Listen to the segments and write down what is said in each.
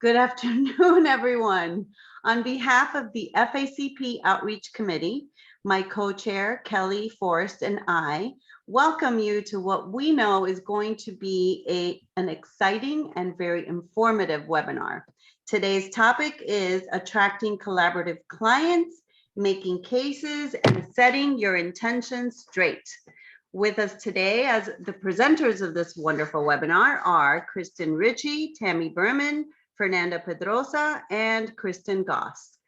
Good afternoon, everyone. On behalf of the FACP Outreach Committee, my co-chair, Kelly Forrest, and I welcome you to what we know is going to be an exciting and very informative webinar. Today's topic is attracting collaborative clients, making cases, and setting your intentions straight. With us today as the presenters of this wonderful webinar are Kristen Ritchie, Tammy Berman, Fernanda Pedrosa, and Kristen Goss.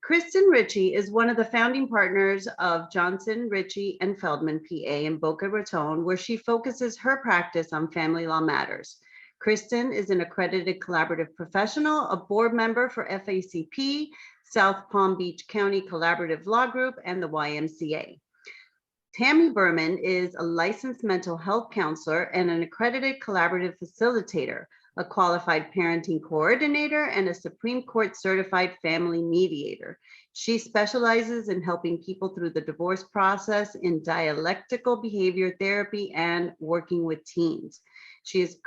Kristen Ritchie is one of the founding partners of Johnson, Ritchie, and Feldman, PA in Boca Raton, where she focuses her practice on family law matters. Kristen is an accredited collaborative professional, a board member for FACP, South Palm Beach County Collaborative Law Group, and the YMCA. Tammy Berman is a licensed mental health counselor and an accredited collaborative facilitator, a qualified parenting coordinator, and a Supreme Court certified family mediator. She specializes in helping people through the divorce process in dialectical behavior therapy and working with teens. She is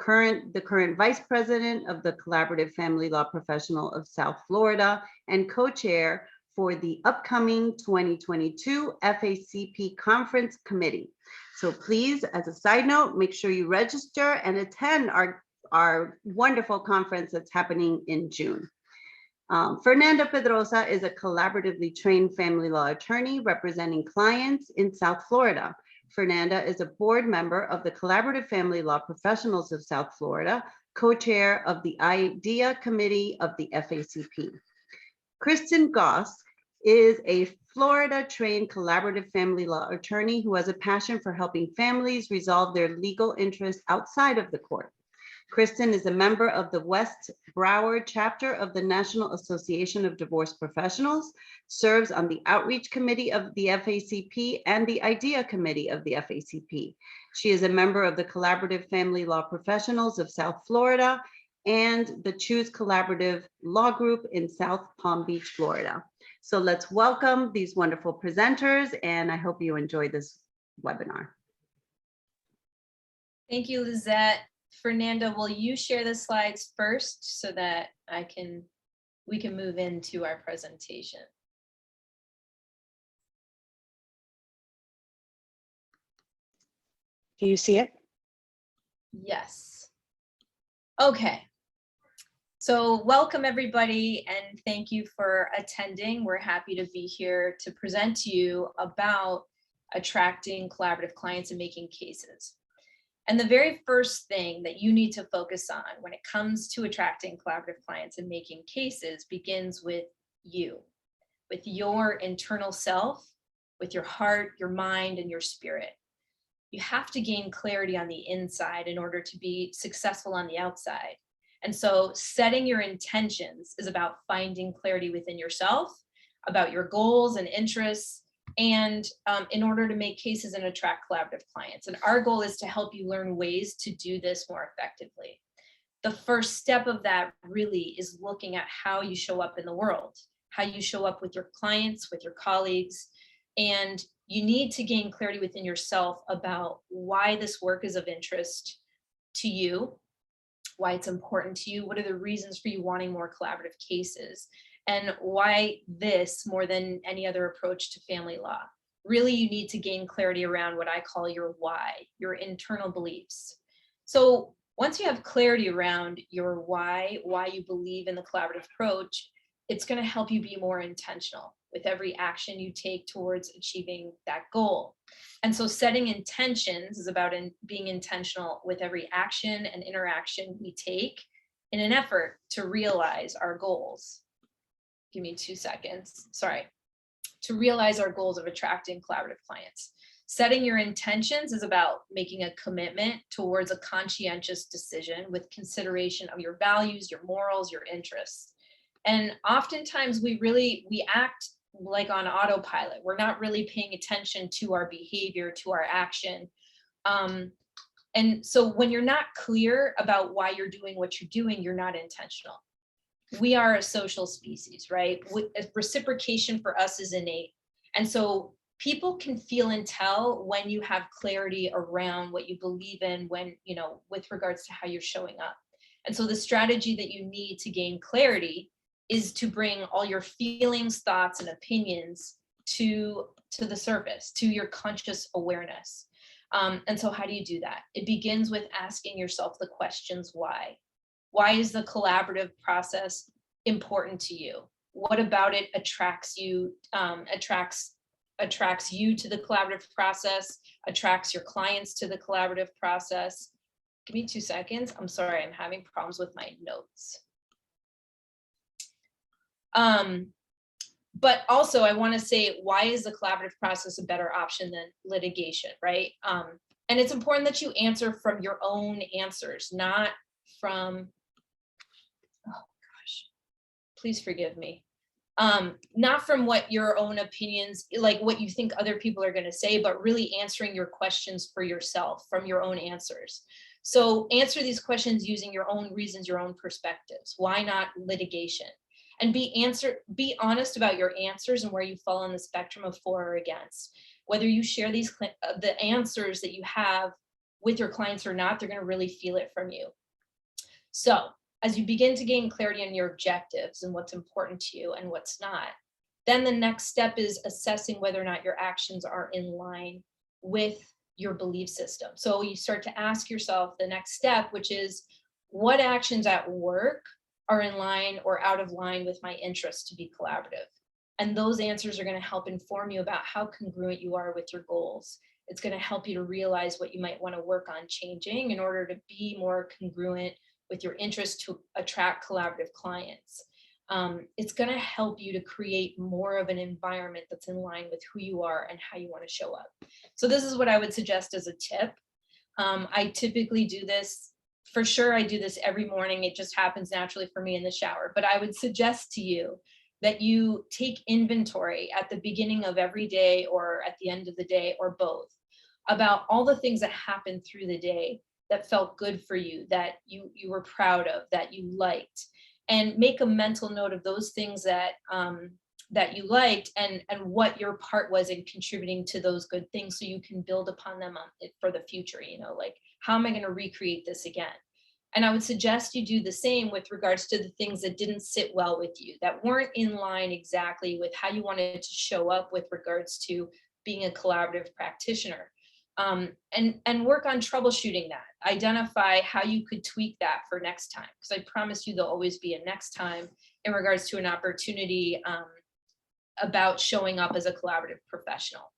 the current vice president of the Collaborative Family Law Professional of South Florida and co-chair for the upcoming 2022 FACP Conference Committee. So please, as a side note, make sure you register and attend our wonderful conference that's happening in June. Fernanda Pedrosa is a collaboratively trained family law attorney representing clients in South Florida. Fernanda is a board member of the Collaborative Family Law Professionals of South Florida, co-chair of the IDEA Committee of the FACP. Kristen Goss is a Florida-trained collaborative family law attorney who has a passion for helping families resolve their legal interests outside of the court. Kristen is a member of the West Broward chapter of the National Association of Divorce Professionals, serves on the Outreach Committee of the FACP and the IDEA Committee of the FACP. She is a member of the Collaborative Family Law Professionals of South Florida and the Choose Collaborative Law Group in South Palm Beach, Florida. So let's welcome these wonderful presenters, and I hope you enjoy this webinar. Thank you, Lizette. Fernanda, will you share the slides first so that we can move into our presentation? Do you see it? Yes. Okay. So welcome everybody and thank you for attending. We're happy to be here to present to you about attracting collaborative clients and making cases. And the very first thing that you need to focus on when it comes to attracting collaborative clients and making cases begins with you, with your internal self, with your heart, your mind, and your spirit. You have to gain clarity on the inside in order to be successful on the outside. And so setting your intentions is about finding clarity within yourself, about your goals and interests, and in order to make cases and attract collaborative clients. And our goal is to help you learn ways to do this more effectively. The first step of that really is looking at how you show up in the world, how you show up with your clients, with your colleagues, and you need to gain clarity within yourself about why this work is of interest to you, why it's important to you, what are the reasons for you wanting more collaborative cases, and why this more than any other approach to family law. Really, you need to gain clarity around what I call your why, your internal beliefs. So once you have clarity around your why you believe in the collaborative approach, it's going to help you be more intentional with every action you take towards achieving that goal. And so setting intentions is about being intentional with every action and interaction we take in an effort to realize our goals. Give me 2 seconds, sorry. To realize our goals of attracting collaborative clients. Setting your intentions is about making a commitment towards a conscientious decision with consideration of your values, your morals, your interests. And oftentimes we act like on autopilot. We're not really paying attention to our behavior, to our action. And so when you're not clear about why you're doing what you're doing, you're not intentional. We are a social species, right? Reciprocation for us is innate. And so people can feel and tell when you have clarity around what you believe in, when, with regards to how you're showing up. And so the strategy that you need to gain clarity is to bring all your feelings, thoughts, and opinions to the surface, to your conscious awareness. And so how do you do that? It begins with asking yourself the questions why. Why is the collaborative process important to you? What about it attracts you, attracts you to the collaborative process, attracts your clients to the collaborative process? Give me 2 seconds. I'm sorry, I'm having problems with my notes. But also I want to say, why is the collaborative process a better option than litigation, right? And it's important that you answer from your own answers, not from, oh gosh, please forgive me. Not from what your own opinions, like what you think other people are going to say, but really answering your questions for yourself from your own answers. So answer these questions using your own reasons, your own perspectives. Why not litigation? And be honest about your answers and where you fall on the spectrum of for or against. Whether you share the answers that you have with your clients or not, they're going to really feel it from you. So as you begin to gain clarity on your objectives and what's important to you and what's not, then the next step is assessing whether or not your actions are in line with your belief system. So you start to ask yourself the next step, which is, what actions at work are in line or out of line with my interest to be collaborative? And those answers are going to help inform you about how congruent you are with your goals. It's going to help you to realize what you might want to work on changing in order to be more congruent with your interest to attract collaborative clients. It's going to help you to create more of an environment that's in line with who you are and how you want to show up. So this is what I would suggest as a tip. I typically do this. For sure, I do this every morning. It just happens naturally for me in the shower. But I would suggest to you that you take inventory at the beginning of every day or at the end of the day or both about all the things that happened through the day that felt good for you, that you were proud of, that you liked, and make a mental note of those things that that you liked and what your part was in contributing to those good things, so you can build upon them for the future. You know, like, how am I going to recreate this again? And I would suggest you do the same with regards to the things that didn't sit well with you, that weren't in line exactly with how you wanted to show up with regards to being a collaborative practitioner. And work on troubleshooting that. Identify how you could tweak that for next time, because I promise you there'll always be a next time in regards to an opportunity about showing up as a collaborative professional.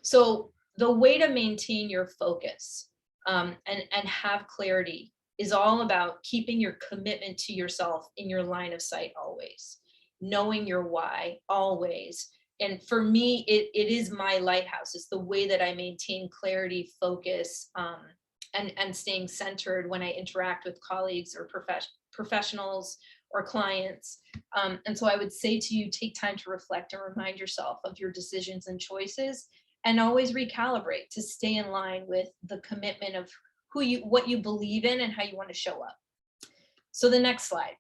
So the way to maintain your focus and have clarity is all about keeping your commitment to yourself in your line of sight always, knowing your why always. And for me, it is my lighthouse. It's the way that I maintain clarity, focus, and staying centered when I interact with colleagues or professionals or clients. And so I would say to you, take time to reflect and remind yourself of your decisions and choices, and always recalibrate to stay in line with the commitment of what you believe in and how you want to show up. So the next slide.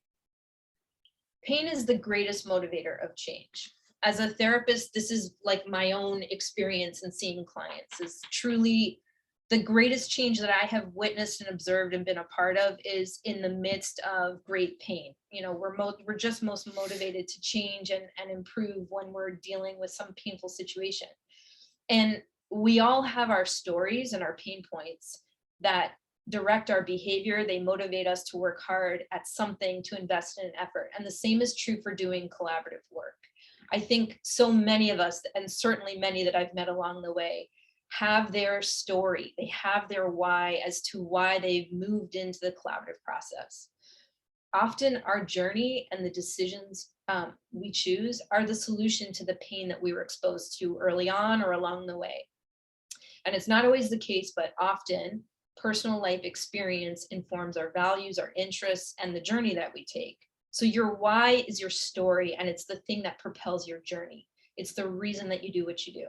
Pain is the greatest motivator of change. As a therapist, this is like my own experience in seeing clients, is truly the greatest change that I have witnessed and observed and been a part of is in the midst of great pain. You know, we're just most motivated to change and improve when we're dealing with some painful situation. And we all have our stories and our pain points that direct our behavior. They motivate us to work hard at something, to invest in an effort. And the same is true for doing collaborative work. I think so many of us, and certainly many that I've met along the way, have their story. They have their why as to why they've moved into the collaborative process. Often our journey and the decisions we choose are the solution to the pain that we were exposed to early on or along the way. And it's not always the case, but often personal life experience informs our values, our interests, and the journey that we take. So your why is your story, and it's the thing that propels your journey. It's the reason that you do what you do.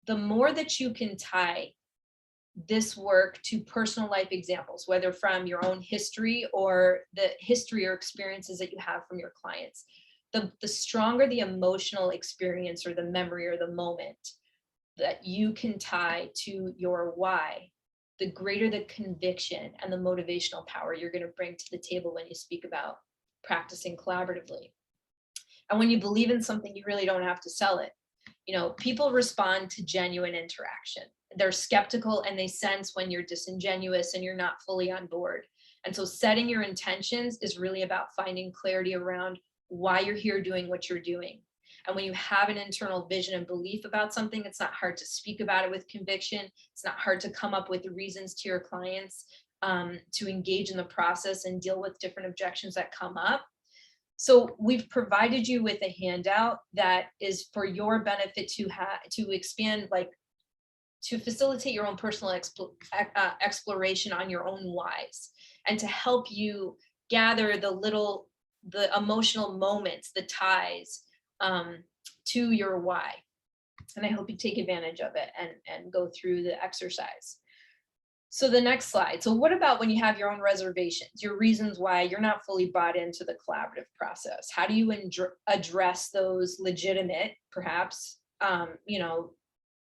The more that you can tie this work to personal life examples, whether from your own history or the history or experiences that you have from your clients, the stronger the emotional experience or the memory or the moment that you can tie to your why, the greater the conviction and the motivational power you're going to bring to the table when you speak about practicing collaboratively. And when you believe in something, you really don't have to sell it. You know, people respond to genuine interaction. They're skeptical and they sense when you're disingenuous and you're not fully on board. And so setting your intentions is really about finding clarity around why you're here doing what you're doing. And when you have an internal vision and belief about something, it's not hard to speak about it with conviction. It's not hard to come up with reasons to your clients to engage in the process and deal with different objections that come up. So we've provided you with a handout that is for your benefit to expand, like to facilitate your own personal exploration on your own whys, and to help you gather the emotional moments, the ties to your why. And I hope you take advantage of it and go through the exercise. So the next slide. So what about when you have your own reservations, your reasons why you're not fully bought into the collaborative process? How do you address those legitimate, perhaps,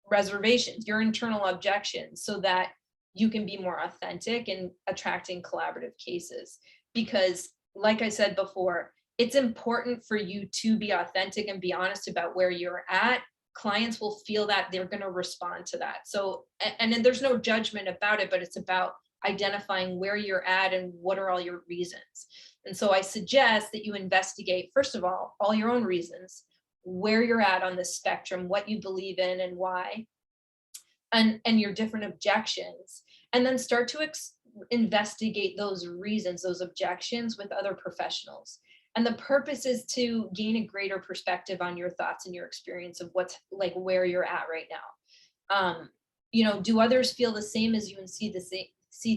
reservations, your internal objections, so that you can be more authentic in attracting collaborative cases? Because like I said before, it's important for you to be authentic and be honest about where you're at. Clients will feel that, they're going to respond to that. So, and then there's no judgment about it, but it's about identifying where you're at and what are all your reasons. And so I suggest that you investigate, first of all your own reasons, where you're at on the spectrum, what you believe in and why, and your different objections, and then start to investigate those reasons, those objections with other professionals. And the purpose is to gain a greater perspective on your thoughts and your experience of what's like where you're at right now. Do others feel the same as you and see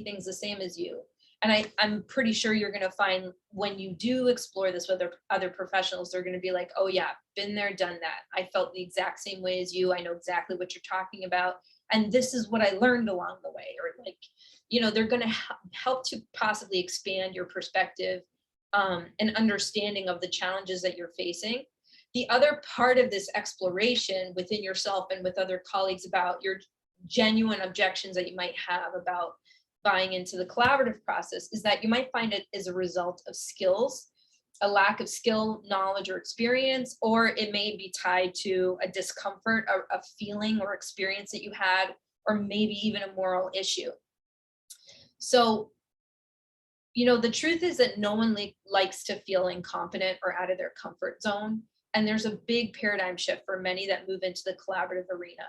things the same as you? And I'm pretty sure you're going to find when you do explore this with other professionals, they're going to be like, oh yeah, been there, done that. I felt the exact same way as you. I know exactly what you're talking about. And this is what I learned along the way. Or they're going to help to possibly expand your perspective and understanding of the challenges that you're facing. The other part of this exploration within yourself and with other colleagues about your genuine objections that you might have about buying into the collaborative process is that you might find it as a result of skills, a lack of skill, knowledge, or experience, or it may be tied to a discomfort, a feeling or experience that you had, or maybe even a moral issue. So, the truth is that no one likes to feel incompetent or out of their comfort zone. And there's a big paradigm shift for many that move into the collaborative arena.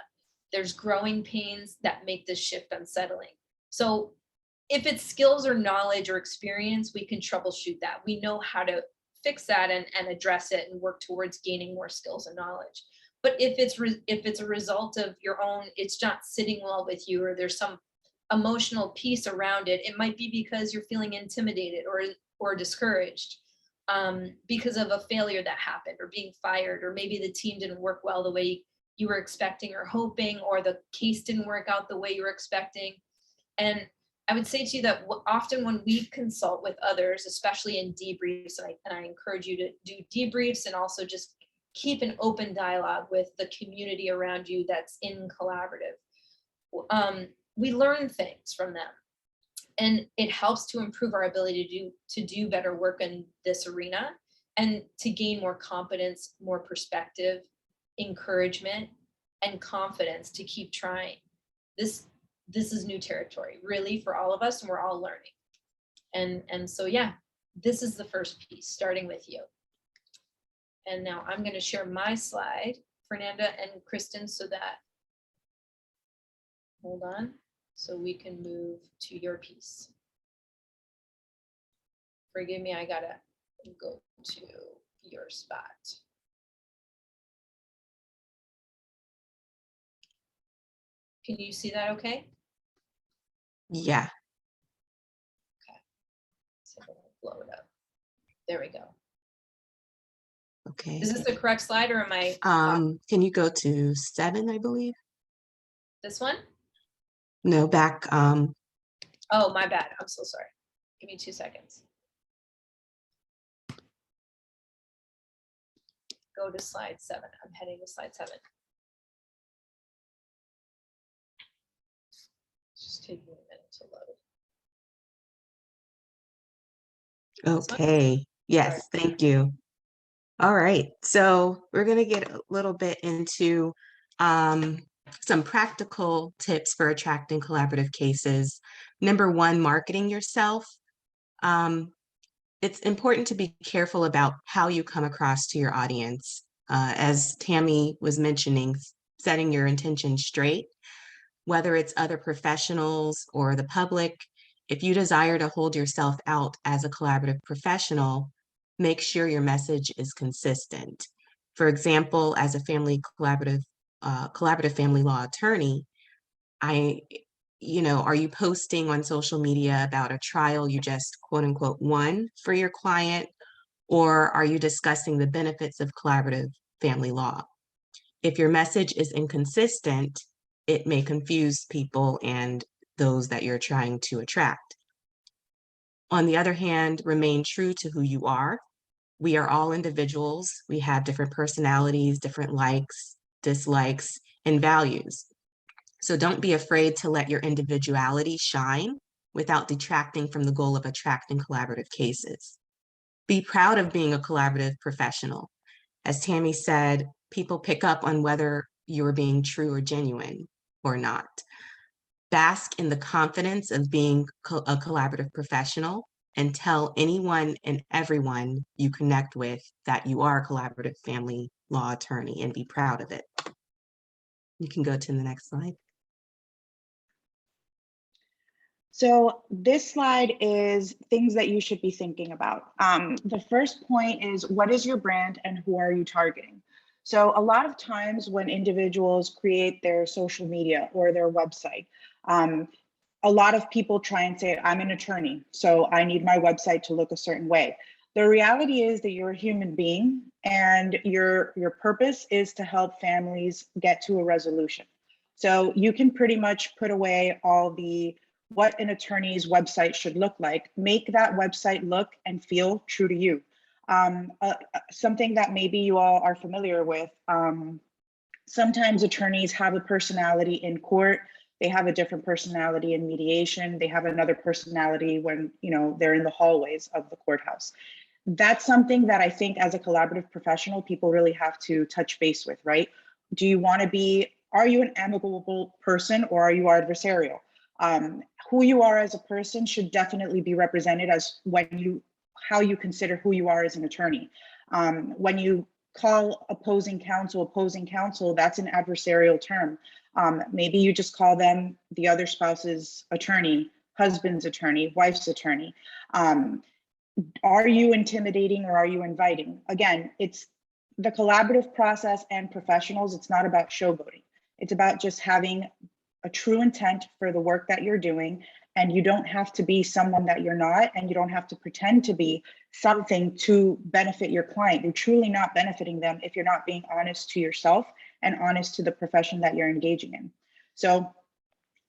There's growing pains that make this shift unsettling. So if it's skills or knowledge or experience, we can troubleshoot that. We know how to fix that and address it and work towards gaining more skills and knowledge. But if it's a result of your own, it's not sitting well with you, or there's some emotional piece around it, it might be because you're feeling intimidated or discouraged because of a failure that happened, or being fired, or maybe the team didn't work well the way you were expecting or hoping, or the case didn't work out the way you were expecting. And I would say to you that often when we consult with others, especially in debriefs, and I encourage you to do debriefs and also just keep an open dialogue with the community around you that's in collaborative. We learn things from them, and it helps to improve our ability to do better work in this arena, and to gain more competence, more perspective, encouragement, and confidence to keep trying. This is new territory, really, for all of us, and we're all learning. And so, yeah, this is the first piece, starting with you. And now I'm going to share my slide, Fernanda and Kristen, so that, hold on, so we can move to your piece. Forgive me, I gotta go to your spot. Can you see that okay? Yeah. Okay. So I'm gonna blow it up. There we go. Okay. Is this the correct slide, or am I? Can you go to 7, I believe? This one? No, back. Oh, my bad. I'm so sorry. Give me 2 seconds. Go to slide 7. I'm heading to slide 7. Just take me a minute. Okay. Yes, thank you. All right. So we're going to get a little bit into um, some practical tips for attracting collaborative cases. Number one, marketing yourself. Um, it's important to be careful about how you come across to your audience. As Tammy was mentioning, setting your intention straight, whether it's other professionals or the public. If you desire to hold yourself out as a collaborative professional, make sure your message is consistent. For example, as a collaborative family law attorney, I, are you posting on social media about a trial you just quote unquote won for your client? Or are you discussing the benefits of collaborative family law? If your message is inconsistent, it may confuse people and those that you're trying to attract. On the other hand, remain true to who you are. We are all individuals. We have different personalities, different likes, dislikes, and values. So don't be afraid to let your individuality shine without detracting from the goal of attracting collaborative cases. Be proud of being a collaborative professional. As Tammy said, people pick up on whether you're being true or genuine or not. Bask in the confidence of being a collaborative professional and tell anyone and everyone you connect with that you are a collaborative family law attorney and be proud of it. You can go to the next slide. So this slide is things that you should be thinking about. The first point is, what is your brand and who are you targeting? So a lot of times when individuals create their social media or their website, a lot of people try and say, I'm an attorney, so I need my website to look a certain way. The reality is that you're a human being and your purpose is to help families get to a resolution. So you can pretty much put away all the what an attorney's website should look like, make that website look and feel true to you. Something that maybe you all are familiar with, sometimes attorneys have a personality in court, they have a different personality in mediation, they have another personality when they're in the hallways of the courthouse. That's something that I think as a collaborative professional, people really have to touch base with, right? Do you want to be, are you an amicable person or are you adversarial? Who you are as a person should definitely be represented as how you consider who you are as an attorney. When you call opposing counsel, that's an adversarial term. Maybe you just call them the other spouse's attorney, husband's attorney, wife's attorney. Are you intimidating or are you inviting? Again, it's the collaborative process and professionals. It's not about showboating. It's about just having a true intent for the work that you're doing. And you don't have to be someone that you're not, and you don't have to pretend to be something to benefit your client. You're truly not benefiting them if you're not being honest to yourself and honest to the profession that you're engaging in. So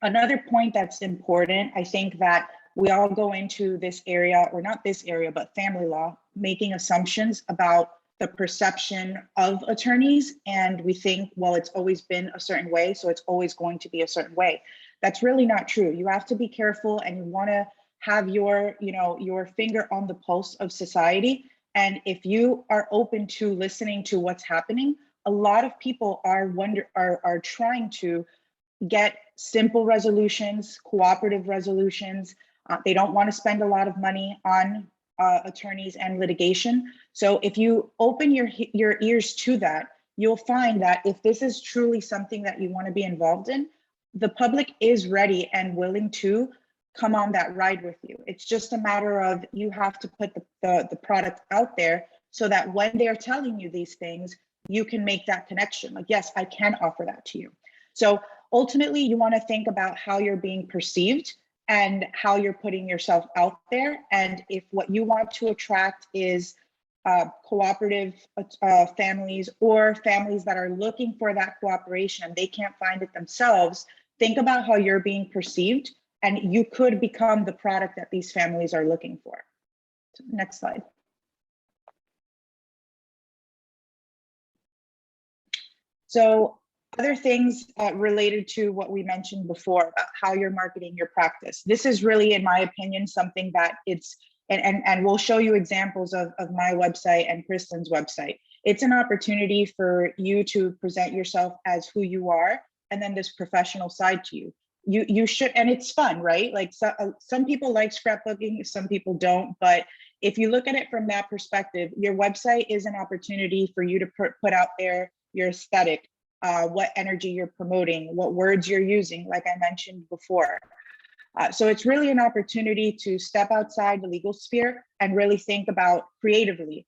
another point that's important, I think that we all go into this area, or not this area, but family law, making assumptions about the perception of attorneys. And we think, well, it's always been a certain way, so it's always going to be a certain way. That's really not true. You have to be careful, and you want to have your finger on the pulse of society. And if you are open to listening to what's happening, a lot of people are trying to get simple resolutions, cooperative resolutions. They don't want to spend a lot of money on attorneys and litigation. So if you open your ears to that, you'll find that if this is truly something that you want to be involved in, the public is ready and willing to come on that ride with you. It's just a matter of you have to put the product out there so that when they're telling you these things, you can make that connection. Like, yes, I can offer that to you. So ultimately, you want to think about how you're being perceived and how you're putting yourself out there. And if what you want to attract is cooperative families or families that are looking for that cooperation, they can't find it themselves, think about how you're being perceived, and you could become the product that these families are looking for. So, next slide. So other things related to what we mentioned before about how you're marketing your practice. This is really, in my opinion, something that it's and we'll show you examples of my website and Kristen's website. It's an opportunity for you to present yourself as who you are, and then this professional side to you. You should, and it's fun, right? Like some people like scrapbooking, some people don't, but if you look at it from that perspective, your website is an opportunity for you to put out there your aesthetic, what energy you're promoting, what words you're using, like I mentioned before. So it's really an opportunity to step outside the legal sphere and really think about creatively.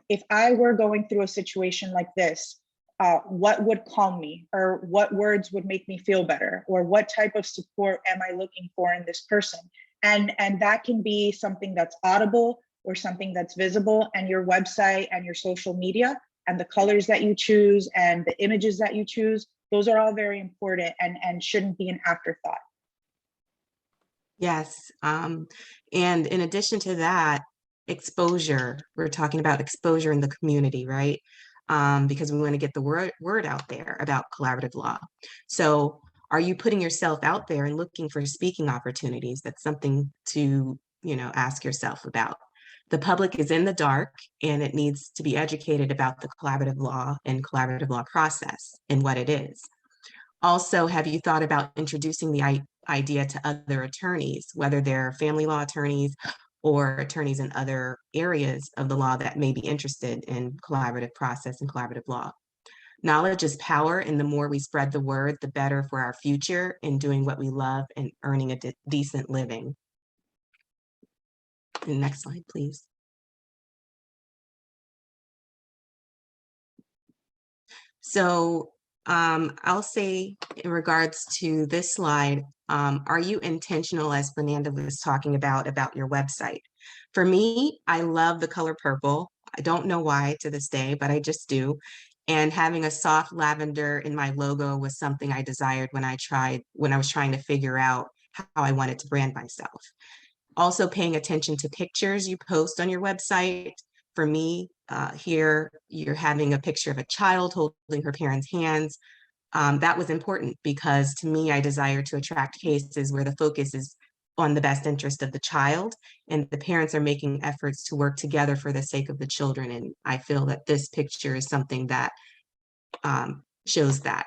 If I were going through a situation like this, what would calm me, or what words would make me feel better, or what type of support am I looking for in this person? And that can be something that's audible or something that's visible, and your website and your social media and the colors that you choose and the images that you choose, those are all very important and shouldn't be an afterthought. Yes. And in addition to that, exposure, we're talking about exposure in the community, right? Because we want to get the word out there about collaborative law. So are you putting yourself out there and looking for speaking opportunities? That's something to, ask yourself about. The public is in the dark, and it needs to be educated about the collaborative law and collaborative law process and what it is. Also, have you thought about introducing the idea to other attorneys, whether they're family law attorneys or attorneys in other areas of the law that may be interested in collaborative process and collaborative law? Knowledge is power, and the more we spread the word, the better for our future in doing what we love and earning a decent living. And next slide, please. So I'll say in regards to this slide, are you intentional, as Fernanda was talking about your website? For me, I love the color purple. I don't know why to this day, but I just do. And having a soft lavender in my logo was something I desired when I was trying to figure out how I wanted to brand myself. Also paying attention to pictures you post on your website. For me, here, you're having a picture of a child holding her parents' hands. That was important because to me, I desire to attract cases where the focus is on the best interest of the child, and the parents are making efforts to work together for the sake of the children. And I feel that this picture is something that shows that.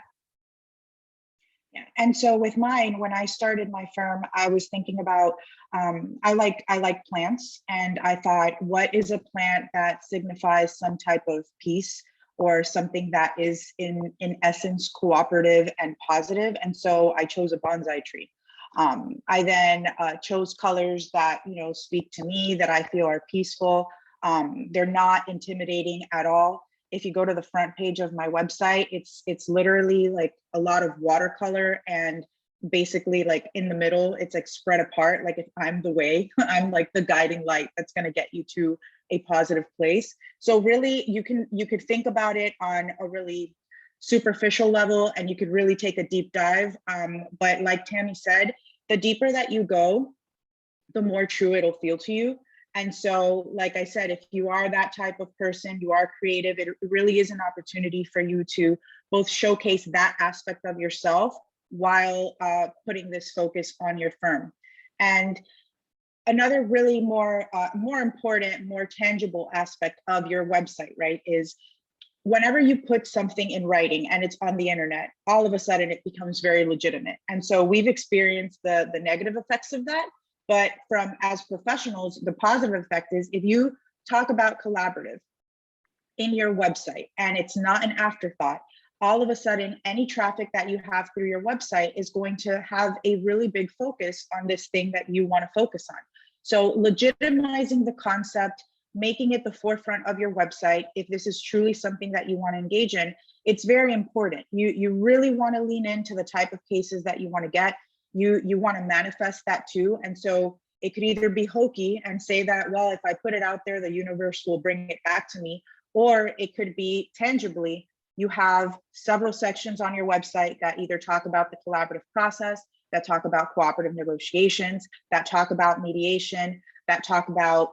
Yeah. And so with mine, when I started my firm, I was thinking about, I like plants, and I thought, what is a plant that signifies some type of peace or something that is in essence cooperative and positive? And so I chose a bonsai tree. I then chose colors that speak to me, that I feel are peaceful. They're not intimidating at all. If you go to the front page of my website, it's literally like a lot of watercolor, and basically like in the middle, it's like spread apart. Like if I'm the way, I'm like the guiding light that's going to get you to a positive place. So really you could think about it on a really superficial level, and you could really take a deep dive. But like Tammy said, the deeper that you go, the more true it'll feel to you. And so, like I said, if you are that type of person, you are creative, it really is an opportunity for you to both showcase that aspect of yourself while putting this focus on your firm. And another really more important, more tangible aspect of your website, right, is whenever you put something in writing and it's on the internet, all of a sudden it becomes very legitimate. And so we've experienced the negative effects of that. But as professionals, the positive effect is if you talk about collaborative in your website and it's not an afterthought, all of a sudden, any traffic that you have through your website is going to have a really big focus on this thing that you want to focus on. So legitimizing the concept, making it the forefront of your website, if this is truly something that you want to engage in, it's very important. You really want to lean into the type of cases that you want to get. You want to manifest that too. And so it could either be hokey and say that, well, if I put it out there, the universe will bring it back to me, or it could be tangibly, you have several sections on your website that either talk about the collaborative process, that talk about cooperative negotiations, that talk about mediation, that talk about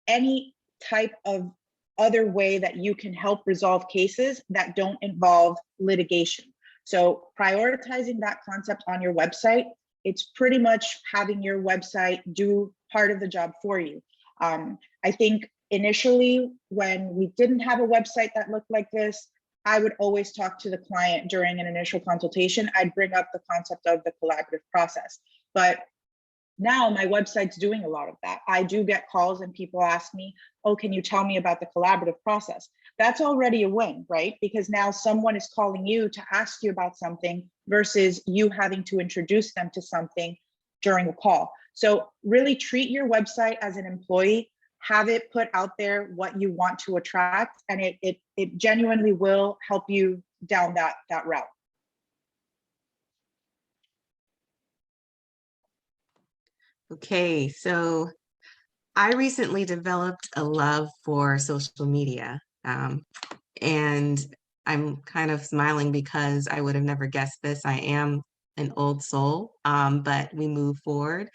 any type of other way that you can help resolve cases that don't involve litigation. So prioritizing that concept on your website, it's pretty much having your website do part of the job for you. I think initially when we didn't have a website that looked like this, I would always talk to the client during an initial consultation. I'd bring up the concept of the collaborative process. But now my website's doing a lot of that. I do get calls and people ask me, oh, can you tell me about the collaborative process? That's already a win, right? Because now someone is calling you to ask you about something versus you having to introduce them to something during a call. So really treat your website as an employee, have it put out there what you want to attract, and it genuinely will help you down that route. Okay, so I recently developed a love for social media, and I'm kind of smiling because I would have never guessed this. I am an old soul, but we move forward.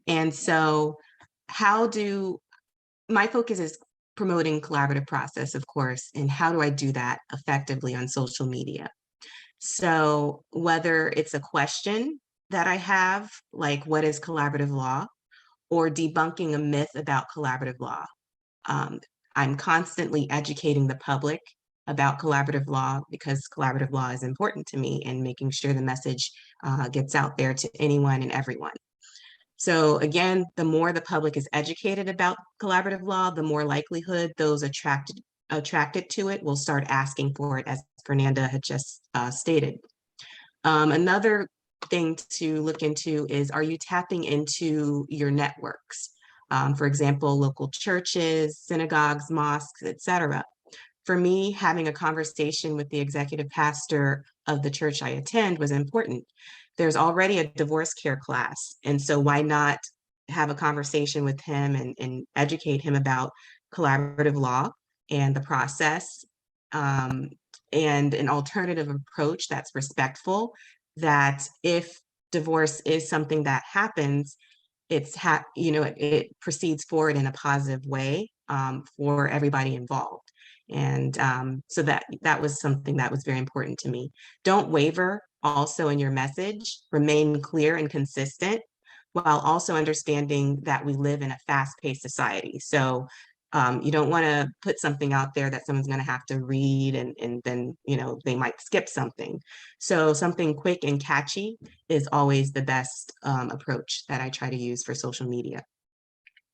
And so my focus is promoting collaborative process, of course, and how do I do that effectively on social media? So whether it's a question that I have, like what is collaborative law, or debunking a myth about collaborative law. I'm constantly educating the public about collaborative law because collaborative law is important to me and making sure the message gets out there to anyone and everyone. So again, the more the public is educated about collaborative law, the more likelihood those attracted to it will start asking for it, as Fernanda had just stated. Another thing to look into is, are you tapping into your networks? For example, local churches, synagogues, mosques, etc. For me, having a conversation with the executive pastor of the church I attend was important. There's already a divorce care class, and so why not have a conversation with him and educate him about collaborative law and the process, and an alternative approach that's respectful, that if divorce is something that happens, it proceeds forward in a positive way for everybody involved. And so that was something that was very important to me. Don't waver also in your message, remain clear and consistent, while also understanding that we live in a fast-paced society. So you don't want to put something out there that someone's going to have to read and then, they might skip something. So something quick and catchy is always the best approach that I try to use for social media.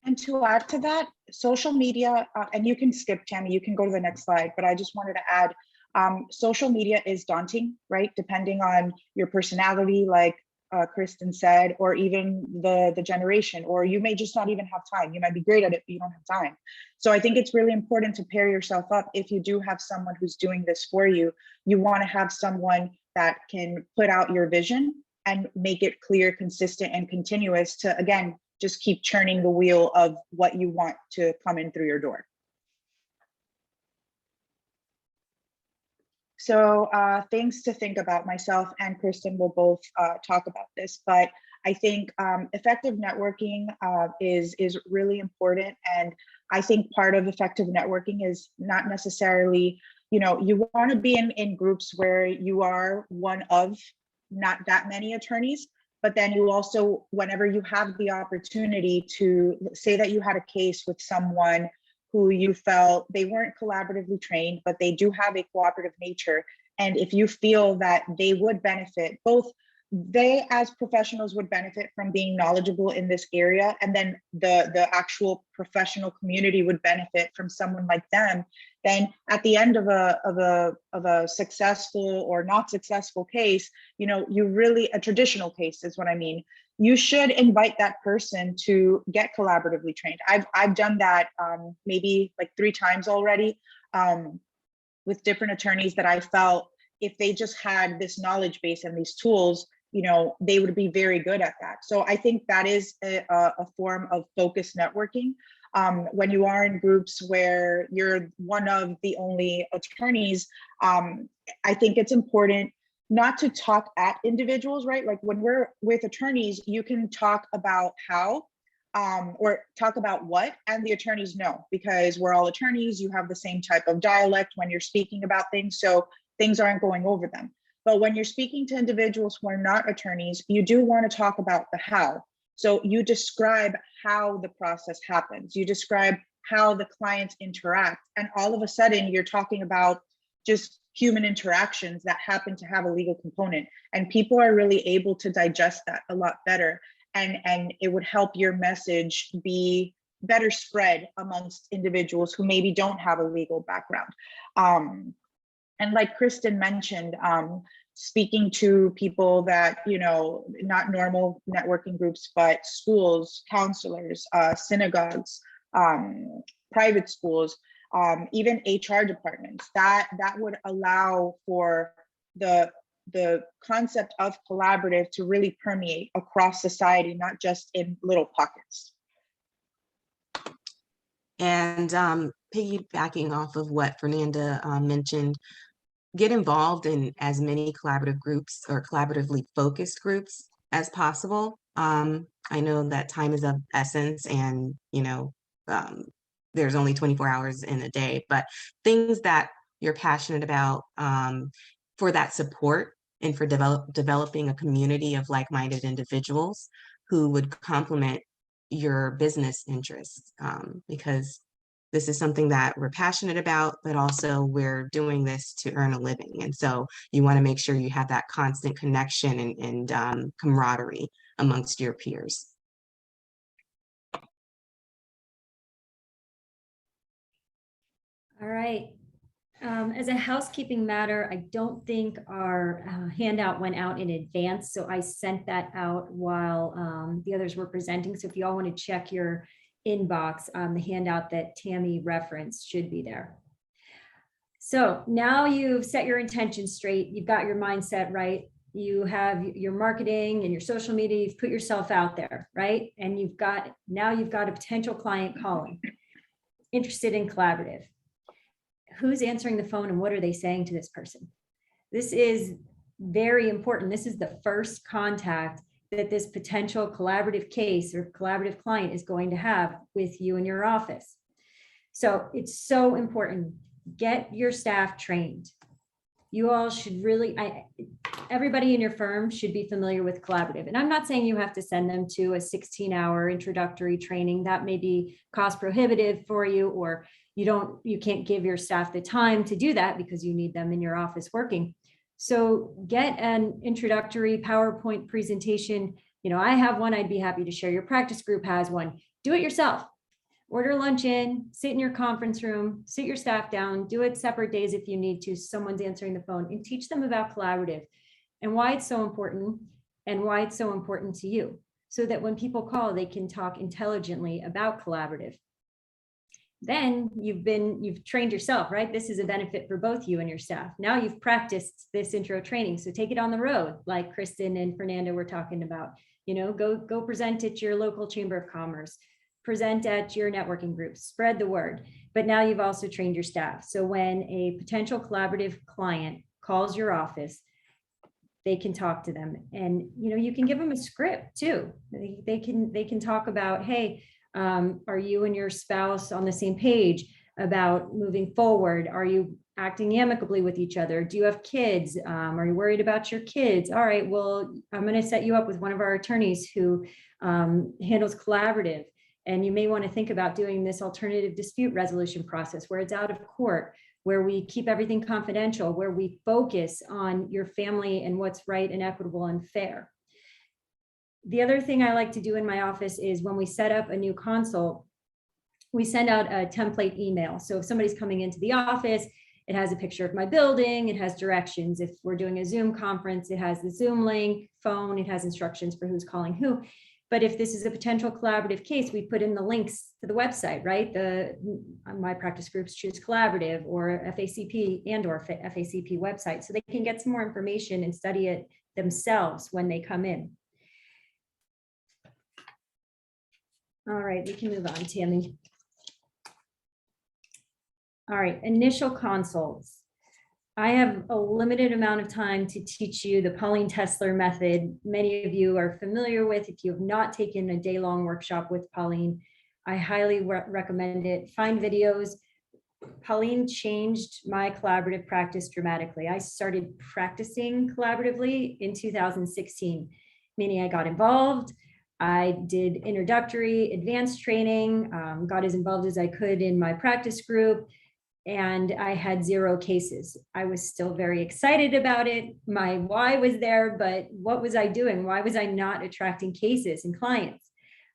And to add to that, social media, and you can skip, Tammy, you can go to the next slide, but I just wanted to add, social media is daunting, right? Depending on your personality, like Kristen said, or even the generation, or you may just not even have time. You might be great at it, but you don't have time. So I think it's really important to pair yourself up. If you do have someone who's doing this for you, you want to have someone that can put out your vision and make it clear, consistent, and continuous to, again, just keep churning the wheel of what you want to come in through your door. So things to think about. Myself and Kristen will both talk about this, but I think effective networking is really important. And I think part of effective networking is not necessarily, you want to be in groups where you are one of not that many attorneys, but then you also, whenever you have the opportunity to say that you had a case with someone who you felt they weren't collaboratively trained, but they do have a cooperative nature. And if you feel that they would benefit, both they as professionals would benefit from being knowledgeable in this area, and then the actual professional community would benefit from someone like them, then at the end of a successful or not successful case, you really, a traditional case is what I mean, you should invite that person to get collaboratively trained. I've done that maybe like 3 times already with different attorneys that I felt if they just had this knowledge base and these tools, they would be very good at that. So I think that is a form of focused networking. When you are in groups where you're one of the only attorneys, I think it's important not to talk at individuals, right? Like when we're with attorneys, you can talk about how or talk about what, and the attorneys know, because we're all attorneys, you have the same type of dialect when you're speaking about things, so things aren't going over them. But when you're speaking to individuals who are not attorneys, you do want to talk about the how. So you describe how the process happens. You describe how the clients interact, and all of a sudden you're talking about just human interactions that happen to have a legal component, and people are really able to digest that a lot better, and it would help your message be better spread amongst individuals who maybe don't have a legal background. And like Kristen mentioned, speaking to people that, you know, not normal networking groups, but schools, counselors, synagogues, private schools, even HR departments, that would allow for the concept of collaborative to really permeate across society, not just in little pockets. And piggybacking off of what Fernanda mentioned, get involved in as many collaborative groups or collaboratively focused groups as possible. I know that time is of essence, and you know, there's only 24 hours in a day, but things that you're passionate about, for that support and for developing a community of like-minded individuals who would complement your business interests, because this is something that we're passionate about, but also we're doing this to earn a living. And so you want to make sure you have that constant connection and camaraderie amongst your peers. All right. As a housekeeping matter, I don't think our handout went out in advance, so I sent that out while the others were presenting. So if you all want to check your inbox, the handout that Tammy referenced should be there. So now you've set your intention straight, you've got your mindset right, you have your marketing and your social media, you've put yourself out there, right? And now you've got a potential client calling, interested in collaborative. Who's answering the phone and what are they saying to this person? This is very important. This is the first contact that this potential collaborative case or collaborative client is going to have with you in your office. So it's so important. Get your staff trained. You all should really, everybody in your firm should be familiar with collaborative. And I'm not saying you have to send them to a 16-hour introductory training. That may be cost prohibitive for you, or you can't give your staff the time to do that because you need them in your office working. So get an introductory PowerPoint presentation. You know, I have one, I'd be happy to share. Your practice group has one. Do it yourself. Order lunch in, sit in your conference room, sit your staff down, do it separate days if you need to, someone's answering the phone, and teach them about collaborative and why it's so important and why it's so important to you, so that when people call, they can talk intelligently about collaborative. Then you've trained yourself, right? This is a benefit for both you and your staff. Now you've practiced this intro training. So take it on the road, like Kristen and Fernanda were talking about. You know, go present at your local chamber of commerce, present at your networking groups, spread the word. But now you've also trained your staff. So when a potential collaborative client calls your office, they can talk to them, and you know, you can give them a script too. They can talk about, hey, are you and your spouse on the same page about moving forward? Are you acting amicably with each other? Do you have kids? Are you worried about your kids? All right, well, I'm going to set you up with one of our attorneys who handles collaborative. And you may want to think about doing this alternative dispute resolution process where it's out of court, where we keep everything confidential, where we focus on your family and what's right and equitable and fair. The other thing I like to do in my office is when we set up a new consult, we send out a template email. So if somebody's coming into the office, it has a picture of my building, it has directions. If we're doing a Zoom conference, it has the Zoom link, phone, it has instructions for who's calling who. But if this is a potential collaborative case, we put in the links to the website, right? My practice groups choose collaborative or FACP or FACP website, so they can get some more information and study it themselves when they come in. All right, we can move on, Tammy. All right, initial consults. I have a limited amount of time to teach you the Pauline Tesler method. Many of you are familiar with. If you have not taken a day-long workshop with Pauline, I highly recommend it. Find videos. Pauline changed my collaborative practice dramatically. I started practicing collaboratively in 2016, meaning I got involved. I did introductory, advanced training, got as involved as I could in my practice group, and I had 0 cases. I was still very excited about it. My why was there, but what was I doing? Why was I not attracting cases and clients?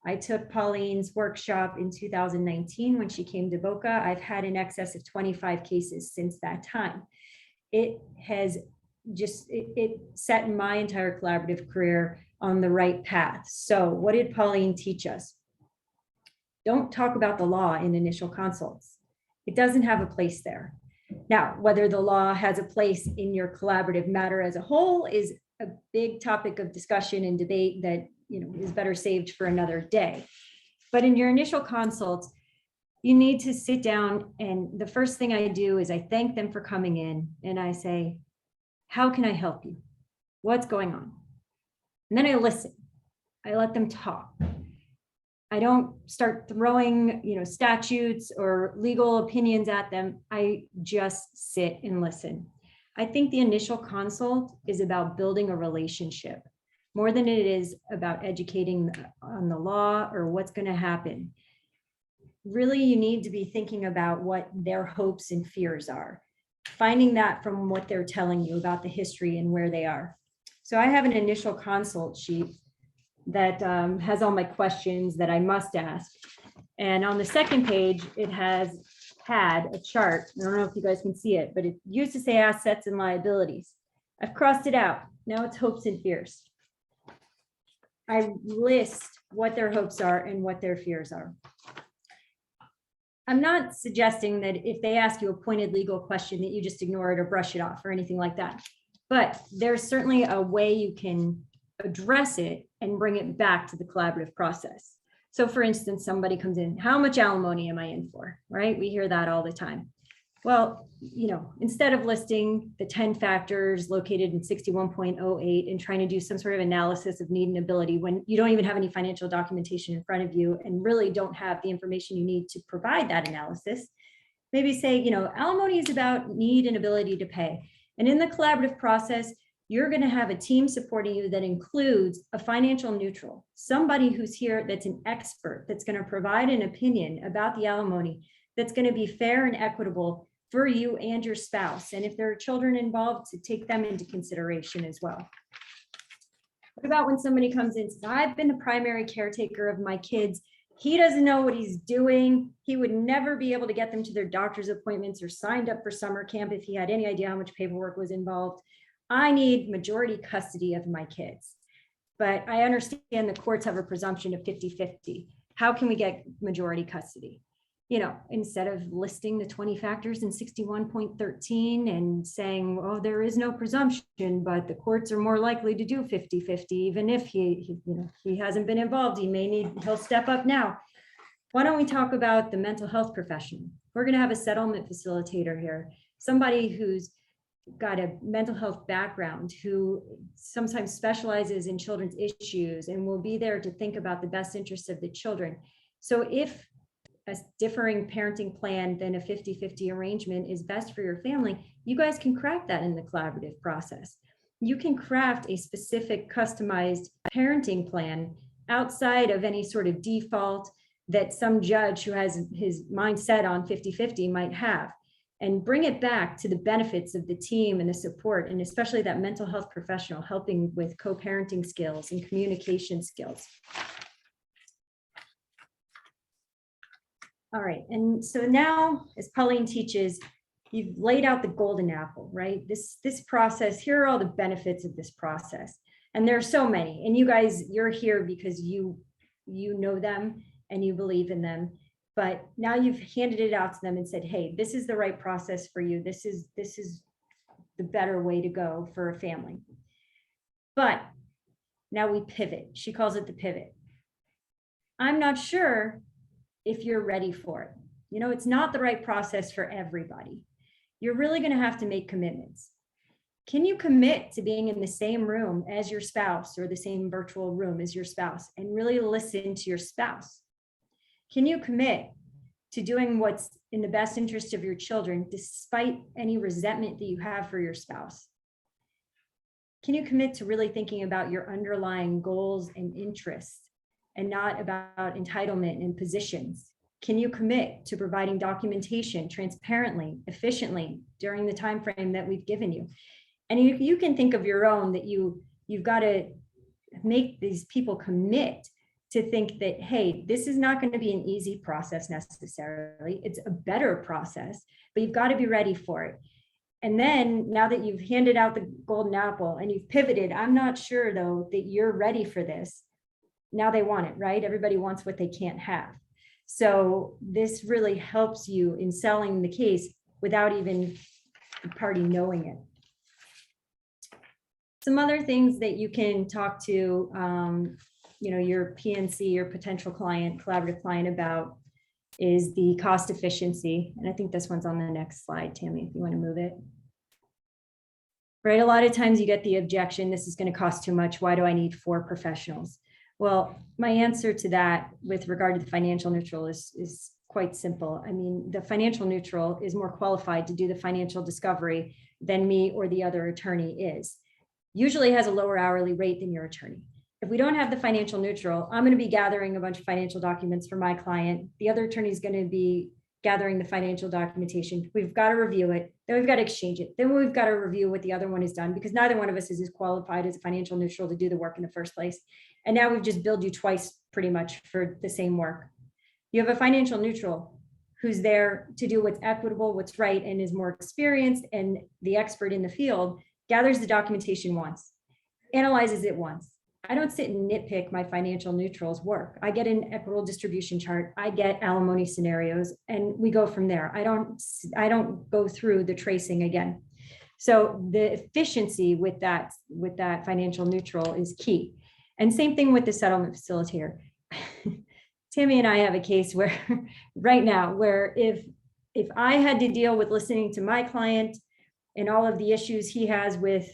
I took Pauline's workshop in 2019 when she came to Boca. I've had in excess of 25 cases since that time. It has just, it set my entire collaborative career on the right path. So what did Pauline teach us? Don't talk about the law in initial consults. It doesn't have a place there. Now, whether the law has a place in your collaborative matter as a whole is a big topic of discussion and debate that, you know, is better saved for another day. But in your initial consults, you need to sit down, and the first thing I do is I thank them for coming in and I say, how can I help you? What's going on? And then I listen. I let them talk. I don't start throwing, you know, statutes or legal opinions at them. I just sit and listen. I think the initial consult is about building a relationship more than it is about educating on the law or what's going to happen. Really, you need to be thinking about what their hopes and fears are, finding that from what they're telling you about the history and where they are. So I have an initial consult sheet that has all my questions that I must ask. And on the second page, it has had a chart. I don't know if you guys can see it, but it used to say assets and liabilities. I've crossed it out. Now it's hopes and fears. I list what their hopes are and what their fears are. I'm not suggesting that if they ask you a pointed legal question that you just ignore it or brush it off or anything like that. But there's certainly a way you can address it and bring it back to the collaborative process. So for instance, somebody comes in, how much alimony am I in for, right? We hear that all the time. Well, you know, instead of listing the 10 factors located in 61.08 and trying to do some sort of analysis of need and ability when you don't even have any financial documentation in front of you and really don't have the information you need to provide that analysis, maybe say, you know, alimony is about need and ability to pay. And in the collaborative process, you're going to have a team supporting you that includes a financial neutral, somebody who's here that's an expert, that's going to provide an opinion about the alimony, that's going to be fair and equitable for you and your spouse. And if there are children involved, to take them into consideration as well. What about when somebody comes in and says, I've been the primary caretaker of my kids. He doesn't know what he's doing. He would never be able to get them to their doctor's appointments or signed up for summer camp if he had any idea how much paperwork was involved. I need majority custody of my kids. But I understand the courts have a presumption of 50-50. How can we get majority custody? You know, instead of listing the 20 factors in 61.13 and saying, oh, there is no presumption, but the courts are more likely to do 50-50, even if he hasn't been involved, he'll step up now. Why don't we talk about the mental health professional? We're going to have a settlement facilitator here, somebody who's got a mental health background, who sometimes specializes in children's issues and will be there to think about the best interests of the children. So if a differing parenting plan than a 50-50 arrangement is best for your family, you guys can craft that in the collaborative process. You can craft a specific customized parenting plan outside of any sort of default that some judge who has his mind set on 50-50 might have, and bring it back to the benefits of the team and the support, and especially that mental health professional helping with co-parenting skills and communication skills. All right, and so now, as Pauline teaches, you've laid out the golden apple, right? This process, here are all the benefits of this process. And there are so many, and you guys, you're here because you know them and you believe in them. But now you've handed it out to them and said, hey, this is the right process for you. This is the better way to go for a family. But now we pivot. She calls it the pivot. I'm not sure if you're ready for it. You know, it's not the right process for everybody. You're really going to have to make commitments. Can you commit to being in the same room as your spouse or the same virtual room as your spouse and really listen to your spouse? Can you commit to doing what's in the best interest of your children despite any resentment that you have for your spouse? Can you commit to really thinking about your underlying goals and interests and not about entitlement and positions? Can you commit to providing documentation transparently, efficiently during the time frame that we've given you? And you can think of your own that you've got to make these people commit to think that, hey, this is not going to be an easy process necessarily. It's a better process, but you've got to be ready for it. And then now that you've handed out the golden apple and you've pivoted, I'm not sure though that you're ready for this. Now they want it, right? Everybody wants what they can't have. So this really helps you in selling the case without even the party knowing it. Some other things that you can talk to your PNC, your potential client, collaborative client about is the cost efficiency. And I think this one's on the next slide, Tammy, if you want to move it. Right, a lot of times you get the objection, this is going to cost too much. Why do I need 4 professionals? Well, my answer to that with regard to the financial neutral is quite simple. I mean, the financial neutral is more qualified to do the financial discovery than me or the other attorney is. Usually has a lower hourly rate than your attorney. If we don't have the financial neutral, I'm going to be gathering a bunch of financial documents for my client. The other attorney is going to be gathering the financial documentation. We've got to review it. Then we've got to exchange it. Then we've got to review what the other one has done because neither one of us is as qualified as a financial neutral to do the work in the first place. And now we've just billed you twice pretty much for the same work. You have a financial neutral who's there to do what's equitable, what's right, and is more experienced and the expert in the field, gathers the documentation once, analyzes it once. I don't sit and nitpick my financial neutral's work. I get an equitable distribution chart. I get alimony scenarios, and we go from there. I don't go through the tracing again. So the efficiency with that financial neutral is key. And same thing with the settlement facilitator. Tammy and I have a case where right now, where if I had to deal with listening to my client and all of the issues he has with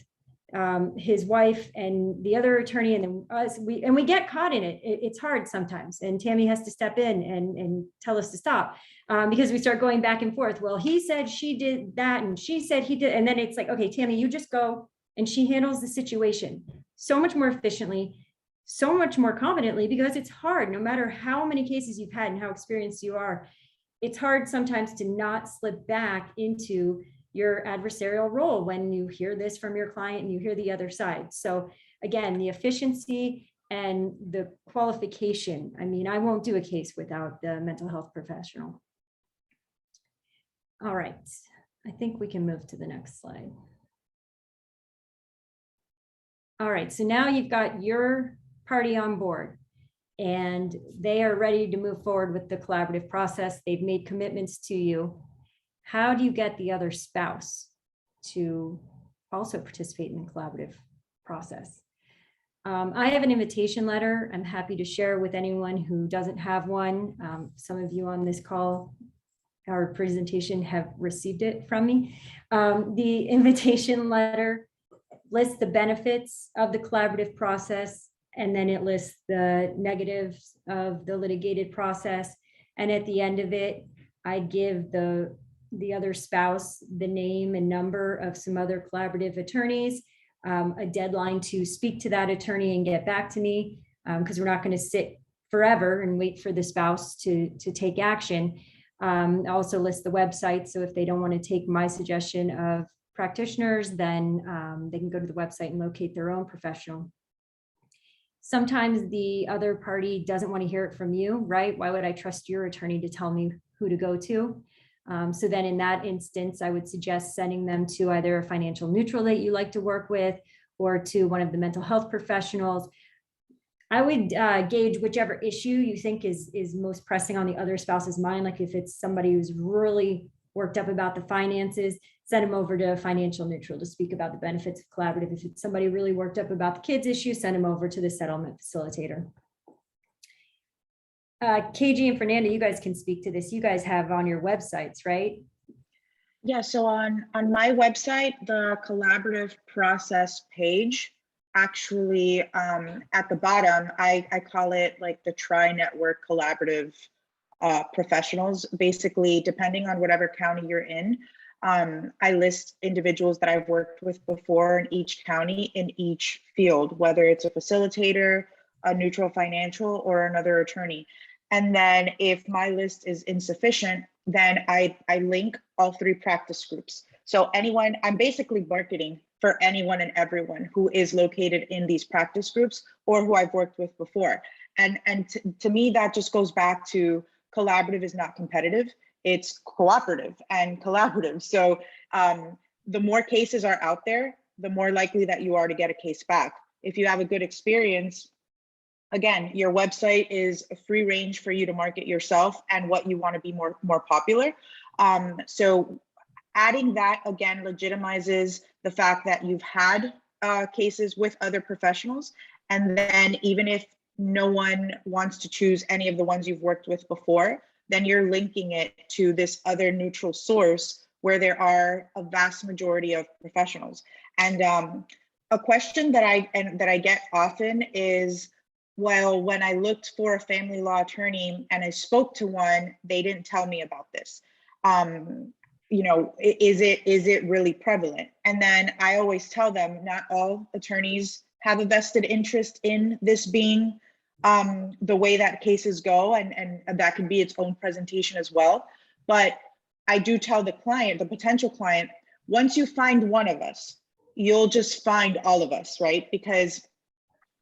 his wife and the other attorney and then us, we get caught in it. It's hard sometimes. And Tammy has to step in and tell us to stop because we start going back and forth. Well, he said she did that and she said he did. And then it's like, okay, Tammy, you just go. And she handles the situation so much more efficiently, so much more competently because it's hard. No matter how many cases you've had and how experienced you are, it's hard sometimes to not slip back into your adversarial role when you hear this from your client and you hear the other side. So again, the efficiency and the qualification. I mean, I won't do a case without the mental health professional. All right, I think we can move to the next slide. All right, so now you've got your party on board and they are ready to move forward with the collaborative process. They've made commitments to you. How do you get the other spouse to also participate in the collaborative process? I have an invitation letter. I'm happy to share with anyone who doesn't have one. Some of you on this call, our presentation, have received it from me. The invitation letter lists the benefits of the collaborative process, and then it lists the negatives of the litigated process. And at the end of it, I give the other spouse the name and number of some other collaborative attorneys, a deadline to speak to that attorney and get back to me, because we're not going to sit forever and wait for the spouse to take action. I also list the website, so if they don't want to take my suggestion of practitioners, then they can go to the website and locate their own professional. Sometimes the other party doesn't want to hear it from you, right? Why would I trust your attorney to tell me who to go to? So then in that instance, I would suggest sending them to either a financial neutral that you like to work with or to one of the mental health professionals. I would gauge whichever issue you think is most pressing on the other spouse's mind. Like if it's somebody who's really worked up about the finances, send them over to a financial neutral to speak about the benefits of collaborative. If it's somebody really worked up about the kids issue, send them over to the settlement facilitator. KG and Fernanda, you guys can speak to this. You guys have on your websites, right? Yeah, so on my website, the collaborative process page, actually at the bottom, I call it like the tri-network collaborative professionals. Basically, depending on whatever county you're in, I list individuals that I've worked with before in each county in each field, whether it's a facilitator, a neutral financial, or another attorney. And then if my list is insufficient, then I link all 3 practice groups. So anyone, I'm basically marketing for anyone and everyone who is located in these practice groups or who I've worked with before. And to me, that just goes back to collaborative is not competitive, it's cooperative and collaborative. So the more cases are out there, the more likely that you are to get a case back. If you have a good experience, again, your website is a free range for you to market yourself and what you want to be more popular. So adding that again legitimizes the fact that you've had cases with other professionals. And then even if no one wants to choose any of the ones you've worked with before, then you're linking it to this other neutral source where there are a vast majority of professionals. And a question that I get often is, well, when I looked for a family law attorney and I spoke to one, they didn't tell me about this. You know, is it really prevalent? And then I always tell them, not all attorneys have a vested interest in this being the way that cases go, and that can be its own presentation as well. But I do tell the client, the potential client, once you find one of us, you'll just find all of us, right? Because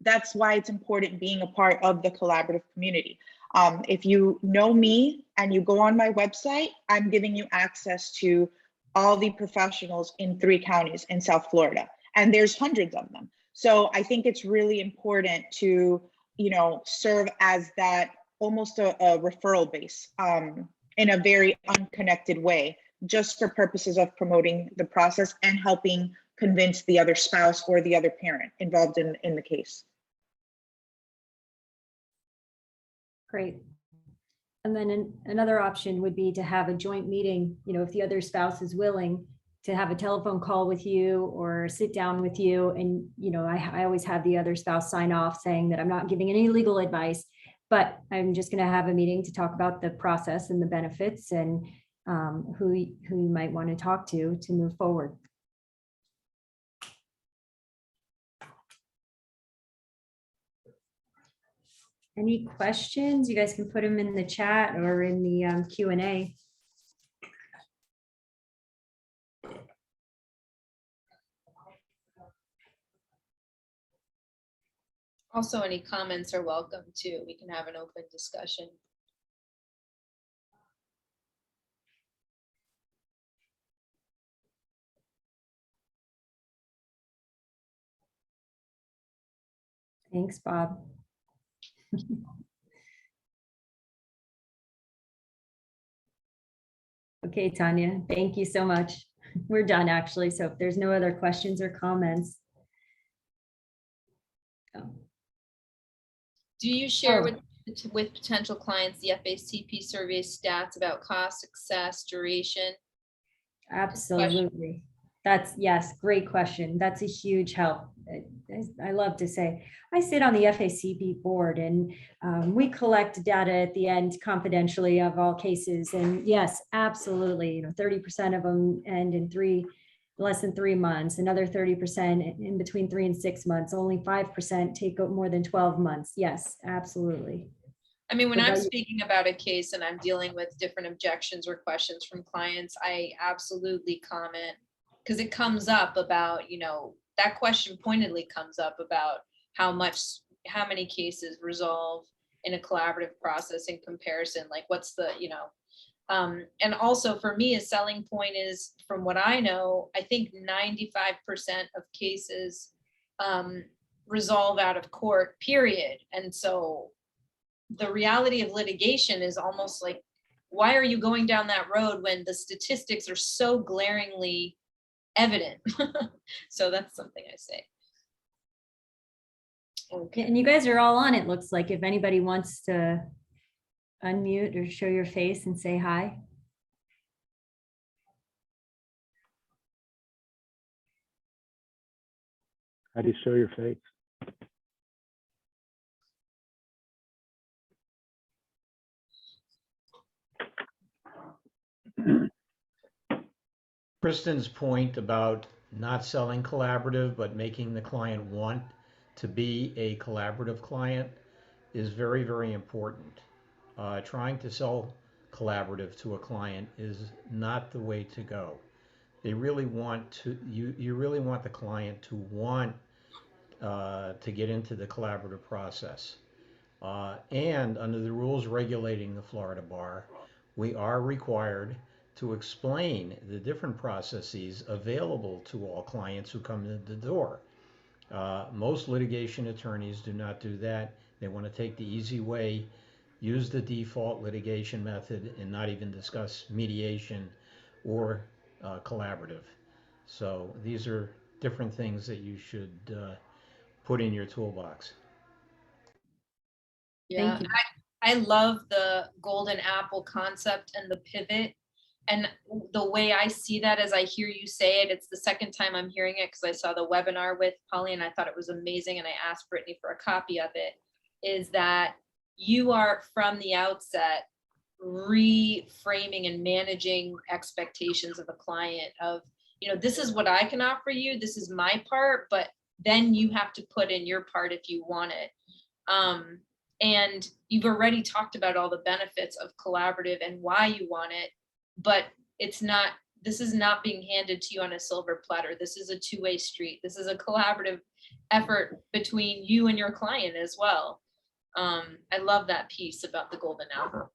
that's why it's important being a part of the collaborative community. If you know me and you go on my website, I'm giving you access to all the professionals in 3 counties in South Florida, and there's hundreds of them. So I think it's really important to, you know, serve as that almost a referral base in a very unconnected way, just for purposes of promoting the process and helping convince the other spouse or the other parent involved in the case. Great. And then another option would be to have a joint meeting, you know, if the other spouse is willing to have a telephone call with you or sit down with you. And, you know, I always have the other spouse sign off saying that I'm not giving any legal advice, but I'm just going to have a meeting to talk about the process and the benefits and who you might want to talk to move forward. Any questions? You guys can put them in the chat or in the Q&A. Also, any comments are welcome too. We can have an open discussion. Thanks, Bob. Okay, Tanya, thank you so much. We're done actually. So if there's no other questions or comments. Do you share Oh. with potential clients the FACP survey stats about cost, success, duration? Absolutely. Yes, great question. That's a huge help. I love to say, I sit on the FACP board and we collect data at the end confidentially of all cases. And yes, absolutely, you know, 30% of them end in less than 3 months, another 30% in between 3 and 6 months, only 5% take more than 12 months. Yes, absolutely. I mean, when I'm speaking about a case and I'm dealing with different objections or questions from clients, I absolutely comment, because it comes up about, you know, that question pointedly comes up about how many cases resolve in a collaborative process in comparison, like what's the, you know, and also for me, a selling point is, from what I know, I think 95% of cases resolve out of court, period. And so the reality of litigation is almost like, why are you going down that road when the statistics are so glaringly evident? So that's something I say. Okay. And you guys are all on, it looks like, if anybody wants to unmute or show your face and say hi. How do you show your face? Kristen's point about not selling collaborative, but making the client want to be a collaborative client is very, very important. Trying to sell collaborative to a client is not the way to go. They really want to, you really want the client to want to get into the collaborative process. And under the rules regulating the Florida Bar, we are required to explain the different processes available to all clients who come in the door. Most litigation attorneys do not do that. They want to take the easy way, use the default litigation method, and not even discuss mediation or collaborative. So these are different things that you should put in your toolbox. Yeah, Thank you. I love the golden apple concept and the pivot. And the way I see that as I hear you say it, it's the second time I'm hearing it because I saw the webinar with Polly and I thought it was amazing. And I asked Brittany for a copy of it, is that you are from the outset reframing and managing expectations of a client of, you know, this is what I can offer you. This is my part, but then you have to put in your part if you want it. And you've already talked about all the benefits of collaborative and why you want it, but it's not, this is not being handed to you on a silver platter. This is a two-way street. This is a collaborative effort between you and your client as well. I love that piece about the golden apple.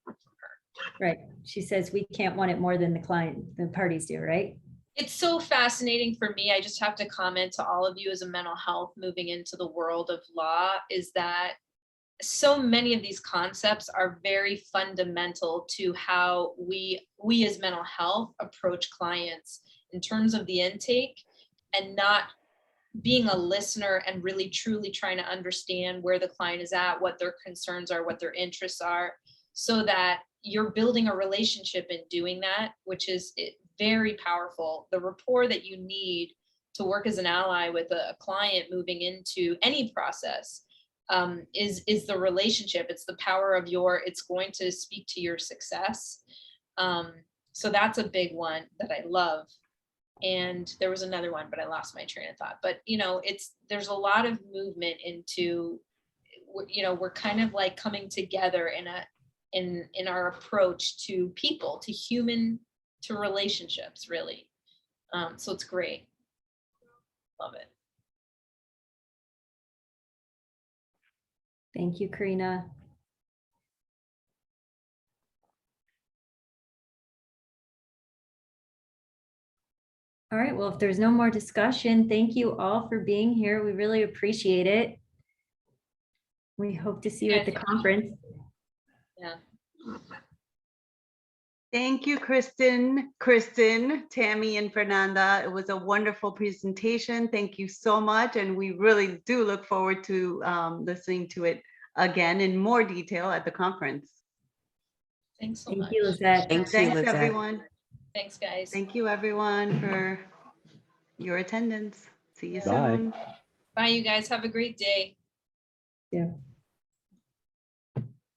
Right. She says we can't want it more than the parties do, right? It's so fascinating for me. I just have to comment to all of you as a mental health moving into the world of law is that so many of these concepts are very fundamental to how we as mental health approach clients in terms of the intake and not being a listener and really truly trying to understand where the client is at, what their concerns are, what their interests are, so that you're building a relationship in doing that, which is very powerful. The rapport that you need to work as an ally with a client moving into any process is the relationship. It's the power of it's going to speak to your success. So that's a big one that I love. And there was another one, but I lost my train of thought. But, you know, there's a lot of movement into, you know, we're kind of like coming together in our approach to people, to relationships, really. So it's great. Love it. Thank you, Karina. All right, well, if there's no more discussion, thank you all for being here. We really appreciate it. We hope to see you at the conference. Yeah. Thank you, Kristen, Tammy, and Fernanda. It was a wonderful presentation. Thank you so much. And we really do look forward to listening to it again in more detail at the conference. Thanks so Thank much. you, Lizette. Thank you, Thanks, Lizette. everyone. Thanks, guys. Thank you, everyone, for your attendance. See you Bye. soon. Bye, you guys. Have a great day. Yeah.